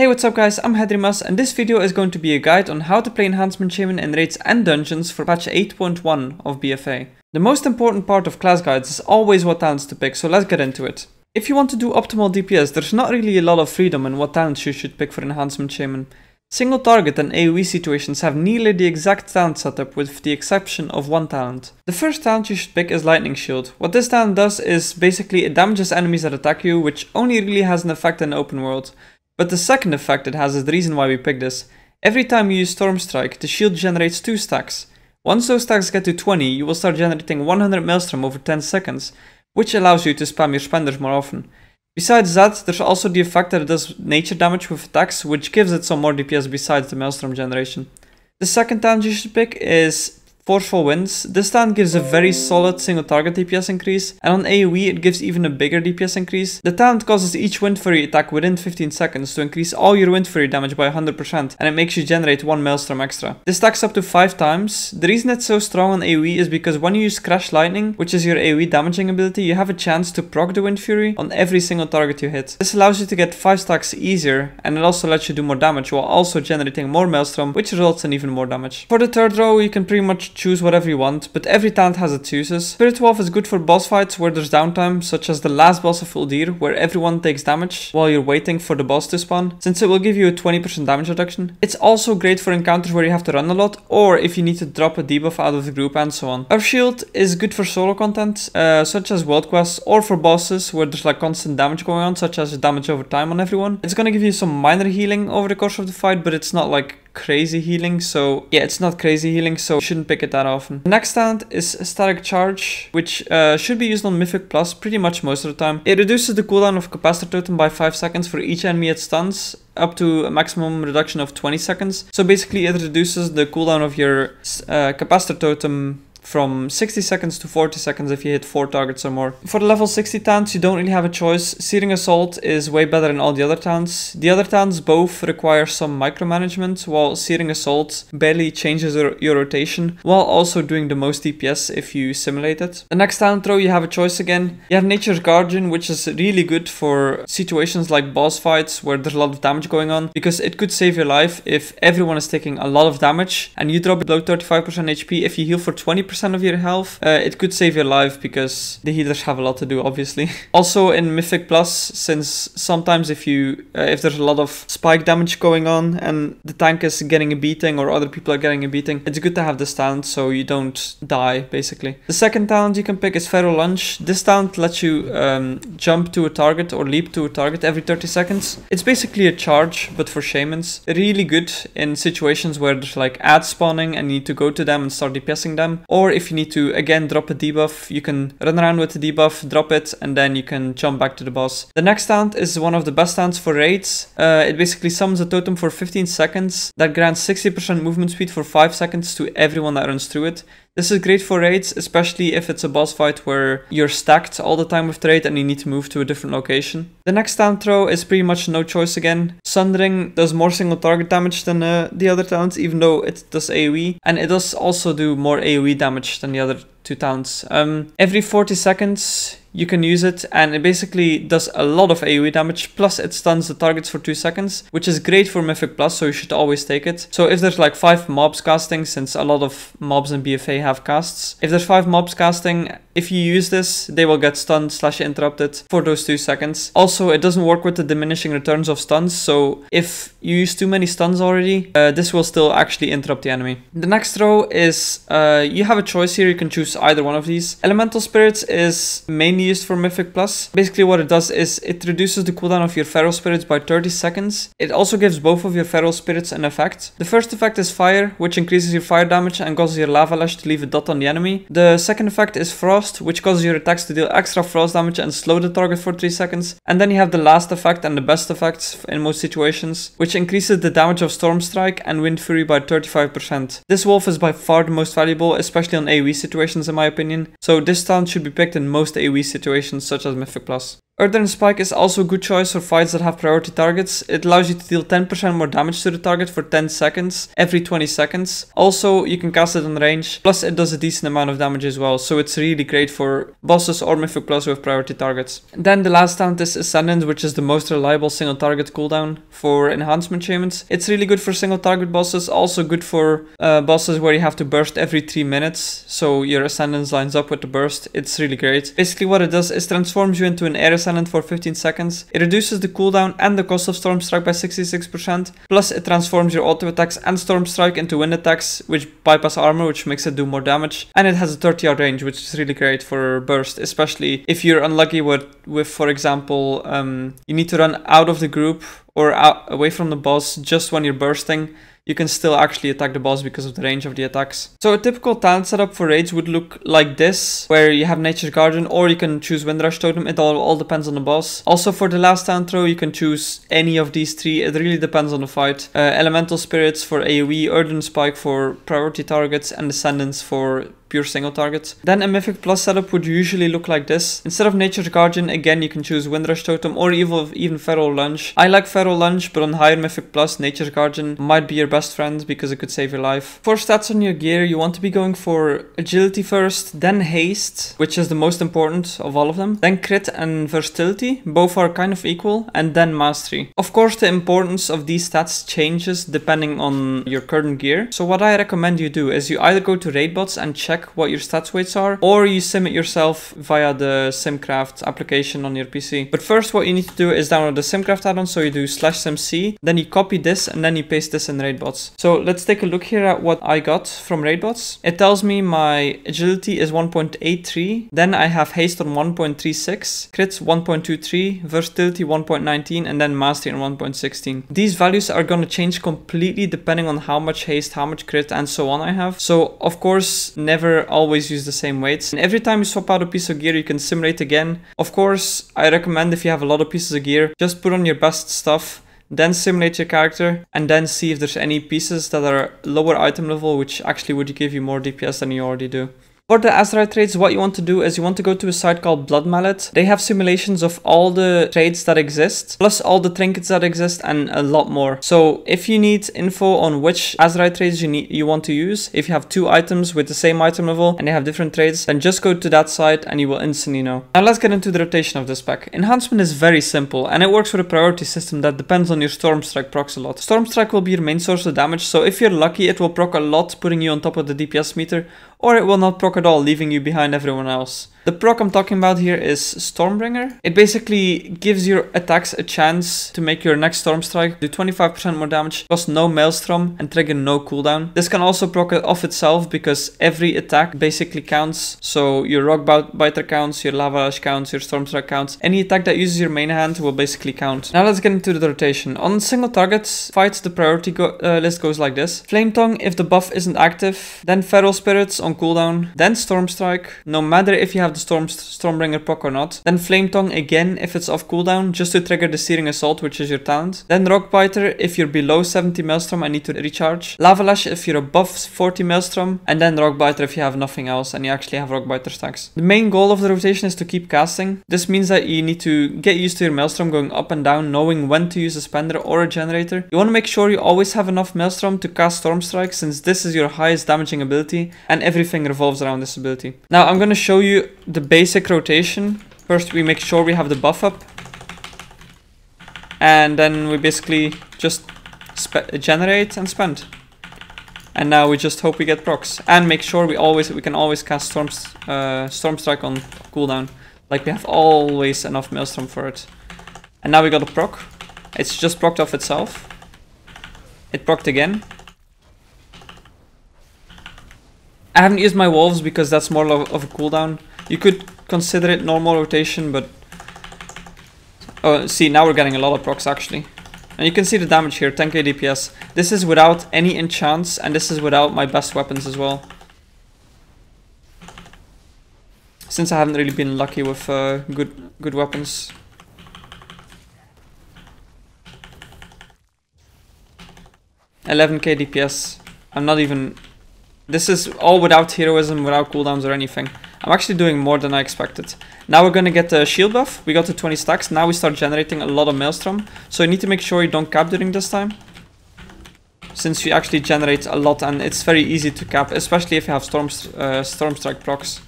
Hey, what's up guys, I'm Hedrimas and this video is going to be a guide on how to play Enhancement Shaman in raids and dungeons for patch 8.1 of BFA. The most important part of class guides is always what talents to pick, so let's get into it. If you want to do optimal DPS, there's not really a lot of freedom in what talents you should pick for Enhancement Shaman. Single target and AoE situations have nearly the exact talent setup with the exception of one talent. The first talent you should pick is Lightning Shield. What this talent does is basically it damages enemies that attack you, which only really has an effect in the open world. But the second effect it has is the reason why we picked this. Every time you use Storm Strike, the shield generates 2 stacks. Once those stacks get to 20, you will start generating 100 Maelstrom over 10 seconds, which allows you to spam your spenders more often. Besides that, there's also the effect that it does nature damage with attacks, which gives it some more DPS besides the Maelstrom generation. The second talent you should pick is Forceful Winds. This talent gives a very solid single target DPS increase, and on AoE it gives even a bigger DPS increase. The talent causes each Wind Fury attack within 15 seconds to increase all your Wind Fury damage by 100%, and it makes you generate 1 Maelstrom extra. This stacks up to 5 times. The reason it's so strong on AoE is because when you use Crash Lightning, which is your AoE damaging ability, you have a chance to proc the Wind Fury on every single target you hit. This allows you to get 5 stacks easier, and it also lets you do more damage while also generating more Maelstrom, which results in even more damage. For the third row, you can pretty much choose whatever you want, but every talent has its uses. Spirit Wolf is good for boss fights where there's downtime, such as the last boss of Uldir, where everyone takes damage while you're waiting for the boss to spawn, since it will give you a 20% damage reduction. It's also great for encounters where you have to run a lot, or if you need to drop a debuff out of the group and so on. Earth Shield is good for solo content, such as world quests, or for bosses where there's like constant damage going on, such as damage over time on everyone. It's gonna give you some minor healing over the course of the fight, but it's not like crazy healing, so yeah, it's not crazy healing, so you shouldn't pick it that often. The next talent is Static Charge, which should be used on Mythic Plus pretty much most of the time. It reduces the cooldown of Capacitor Totem by 5 seconds for each enemy it stuns, up to a maximum reduction of 20 seconds. So basically it reduces the cooldown of your Capacitor Totem from 60 seconds to 40 seconds if you hit 4 targets or more. For the level 60 talents, you don't really have a choice. Searing Assault is way better than all the other talents. The other talents both require some micromanagement, while Searing Assault barely changes your rotation, while also doing the most DPS if you simulate it. The next talent row, you have a choice again. You have Nature's Guardian, which is really good for situations like boss fights where there's a lot of damage going on, because it could save your life if everyone is taking a lot of damage and you drop below 35% HP. If you heal for 20% of your health, it could save your life because the healers have a lot to do, obviously. Also in Mythic Plus, since sometimes if there's a lot of spike damage going on and the tank is getting a beating or other people are getting a beating, it's good to have this talent so you don't die, basically. The second talent you can pick is Feral Lunge. This talent lets you jump to a target or leap to a target every 30 seconds. It's basically a charge, but for shamans. Really good in situations where there's like ads spawning and you need to go to them and start DPSing them, or if you need to again drop a debuff, you can run around with the debuff, drop it, and then you can jump back to the boss. The next talent is one of the best talents for raids. It basically summons a totem for 15 seconds that grants 60% movement speed for 5 seconds to everyone that runs through it. This is great for raids, especially if it's a boss fight where you're stacked all the time with the raid and you need to move to a different location. The next talent row is pretty much no choice again. Sundering does more single target damage than the other talents, even though it does AoE, and it does also do more AoE damage than the other 2 talents. Every 40 seconds you can use it, and it basically does a lot of AoE damage, plus it stuns the targets for 2 seconds, which is great for Mythic Plus, so you should always take it. So if there's like 5 mobs casting, since a lot of mobs in BFA have casts, if there's 5 mobs casting, if you use this, they will get stunned / interrupted for those 2 seconds. Also, it doesn't work with the diminishing returns of stuns, so if you use too many stuns already, this will still actually interrupt the enemy. The next row is, you have a choice here, you can choose either one of these. Elemental Spirits is mainly used for Mythic Plus. Basically what it does is it reduces the cooldown of your Feral Spirits by 30 seconds. It also gives both of your Feral Spirits an effect. The first effect is Fire, which increases your fire damage and causes your Lava Lash to leave a dot on the enemy. The second effect is Frost, which causes your attacks to deal extra frost damage and slow the target for 3 seconds. And then you have the last effect and the best effects in most situations, which increases the damage of Storm Strike and Wind Fury by 35%. This wolf is by far the most valuable, especially on AoE situations in my opinion, so this talent should be picked in most AoE situations such as Mythic Plus. Earthen Spike is also a good choice for fights that have priority targets. It allows you to deal 10% more damage to the target for 10 seconds, every 20 seconds. Also, you can cast it on range, plus it does a decent amount of damage as well, so it's really great for bosses or Mythic Plus with priority targets. Then the last talent is Ascendant, which is the most reliable single target cooldown for Enhancement Shamans. It's really good for single target bosses, also good for bosses where you have to burst every 3 minutes, so your Ascendance lines up with the burst. It's really great. Basically what it does is transforms you into an air Ascendant for 15 seconds. It reduces the cooldown and the cost of Storm Strike by 66%, plus it transforms your auto attacks and Storm Strike into wind attacks, which bypass armor, which makes it do more damage, and it has a 30-yard range, which is really great for burst, especially if you're unlucky with for example, you need to run out of the group or away from the boss just when you're bursting. You can still actually attack the boss because of the range of the attacks. So a typical talent setup for raids would look like this, where you have Nature's Guardian, or you can choose Windrush Totem. It all depends on the boss. Also for the last talent throw, you can choose any of these three. It really depends on the fight. Elemental Spirits for AoE, Earthen Spike for priority targets, and Descendants for pure single targets. Then a Mythic Plus setup would usually look like this. Instead of Nature's Guardian, again you can choose Windrush Totem or even Feral Lunge. I like Feral Lunge, but on higher Mythic Plus, Nature's Guardian might be your best friend because it could save your life. For stats on your gear, you want to be going for Agility first, then Haste, which is the most important of all of them, then Crit and Versatility, both are kind of equal, and then Mastery. Of course, the importance of these stats changes depending on your current gear. So what I recommend you do is you either go to Raidbots and check what your stats weights are, or you sim it yourself via the SimCraft application on your PC. But first what you need to do is download the SimCraft add-on, so you do /simc, then you copy this and then you paste this in Raidbots. So let's take a look here at what I got from Raidbots. It tells me my agility is 1.83, then I have haste on 1.36, crits 1.23, versatility 1.19, and then mastery on 1.16. These values are going to change completely depending on how much haste, how much crit, and so on I have. So of course, never always use the same weights, and every time you swap out a piece of gear you can simulate again. Of course, I recommend if you have a lot of pieces of gear, just put on your best stuff, then simulate your character, and then see if there's any pieces that are lower item level which actually would give you more DPS than you already do. For the Azerite trades, what you want to do is you want to go to a site called Blood Mallet. They have simulations of all the trades that exist, plus all the trinkets that exist, and a lot more. So if you need info on which Azerite trades you want to use, if you have two items with the same item level and they have different trades, then just go to that site and you will instantly know. Now let's get into the rotation of this spec. Enhancement is very simple, and it works with a priority system that depends on your Storm Strike procs a lot. Storm Strike will be your main source of damage, so if you're lucky it will proc a lot, putting you on top of the DPS meter, or it will not proc at all, leaving you behind everyone else. The proc I'm talking about here is Stormbringer. It basically gives your attacks a chance to make your next Storm Strike do 25% more damage, cost no Maelstrom, and trigger no cooldown. This can also proc it off itself because every attack basically counts. So your Rock Biter counts, your Lava Lash counts, your Storm Strike counts. Any attack that uses your main hand will basically count. Now let's get into the rotation. On single targets fights, the priority list goes like this. Flame Tongue if the buff isn't active, then Feral Spirits on cooldown, then Storm Strike, no matter if you have the Stormbringer proc or not, then Flame Tongue again if it's off cooldown, just to trigger the Searing Assault, which is your talent, then Rock Biter if you're below 70 Maelstrom and need to recharge, Lava Lash if you're above 40 Maelstrom, and then Rock Biter if you have nothing else and you actually have Rock Biter stacks. The main goal of the rotation is to keep casting. This means that you need to get used to your Maelstrom going up and down, knowing when to use a Spender or a Generator. You want to make sure you always have enough Maelstrom to cast Storm Strike, since this is your highest damaging ability and everything revolves around this ability. Now I'm going to show you the basic rotation. First we make sure we have the buff up, and then we basically just generate and spend, and now we just hope we get procs and make sure we can always cast Storm Strike on cooldown, like we have always enough Maelstrom for it. And now we got a proc. It's just procced off itself. It procced again. I haven't used my wolves because that's more of a cooldown. You could consider it normal rotation, but oh, see, now we're getting a lot of procs actually. And you can see the damage here, 10k DPS. This is without any enchants, and this is without my best weapons as well, since I haven't really been lucky with good weapons. $11k DPS. I'm not even... This is all without heroism, without cooldowns or anything. I'm actually doing more than I expected. Now we're gonna get the shield buff. We got to 20 stacks. Now we start generating a lot of Maelstrom. So you need to make sure you don't cap during this time, since you actually generate a lot and it's very easy to cap, especially if you have Storm Strike procs.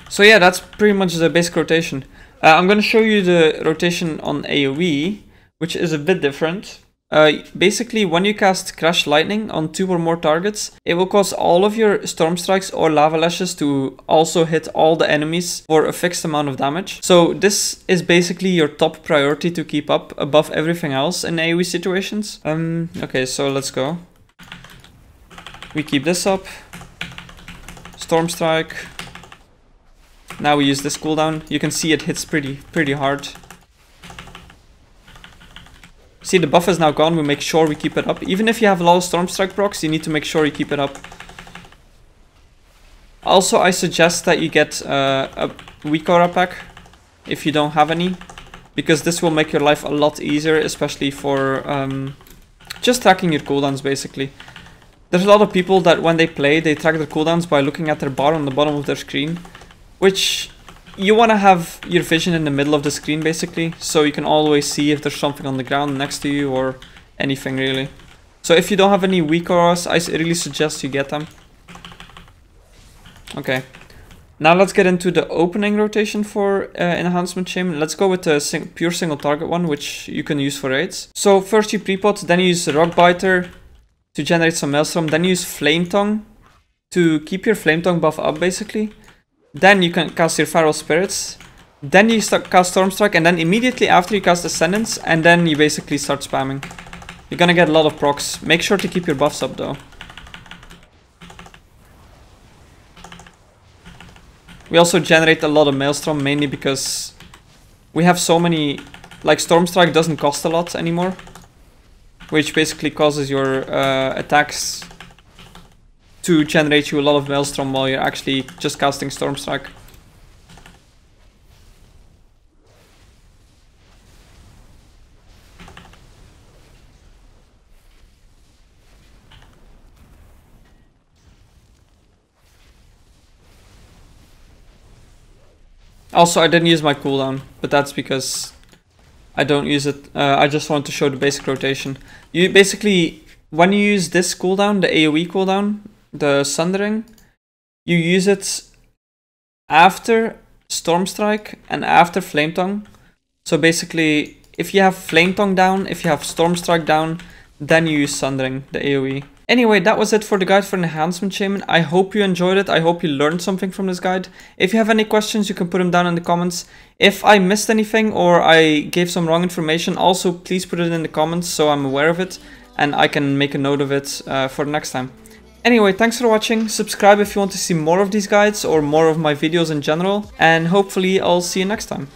So yeah, that's pretty much the basic rotation. I'm gonna show you the rotation on AoE, which is a bit different. Basically, when you cast Crash Lightning on 2 or more targets, it will cause all of your Storm Strikes or Lava Lashes to also hit all the enemies for a fixed amount of damage. So this is basically your top priority to keep up above everything else in AoE situations. Okay, so let's go. We keep this up. Storm Strike. Now we use this cooldown. You can see it hits pretty hard. See, the buff is now gone. We make sure we keep it up. Even if you have a lot of Storm Strike procs, you need to make sure you keep it up. Also, I suggest that you get a weak aura pack if you don't have any, because this will make your life a lot easier, especially for just tracking your cooldowns, basically. There's a lot of people that when they play, they track their cooldowns by looking at their bar on the bottom of their screen, which you want to have your vision in the middle of the screen, basically, so you can always see if there's something on the ground next to you or anything, really. So if you don't have any weak auras, I really suggest you get them. Okay, now let's get into the opening rotation for Enhancement Shaman. Let's go with the pure single target one, which you can use for raids. So first you pre-pot, then you use Rock Biter to generate some Maelstrom, then you use Flame Tongue to keep your Flame Tongue buff up, basically. Then you can cast your Feral Spirits, then you cast Storm Strike, and then immediately after you cast Ascendance, and then you basically start spamming. You're gonna get a lot of procs. Make sure to keep your buffs up though. We also generate a lot of Maelstrom, mainly because we have so many, like Storm Strike doesn't cost a lot anymore, which basically causes your attacks to generate you a lot of Maelstrom while you're actually just casting Storm Strike. Also, I didn't use my cooldown, but that's because I don't use it. I just want to show the basic rotation. You basically, when you use this cooldown, the AoE cooldown, the Sundering, you use it after Storm Strike and after Flame Tongue. So basically, if you have Flame Tongue down, if you have Storm Strike down, then you use Sundering, the AoE. Anyway, that was it for the guide for Enhancement Shaman. I hope you enjoyed it. I hope you learned something from this guide. If you have any questions, you can put them down in the comments. If I missed anything or I gave some wrong information, also please put it in the comments so I'm aware of it and I can make a note of it for the next time. Anyway, thanks for watching. Subscribe if you want to see more of these guides or more of my videos in general, and hopefully I'll see you next time.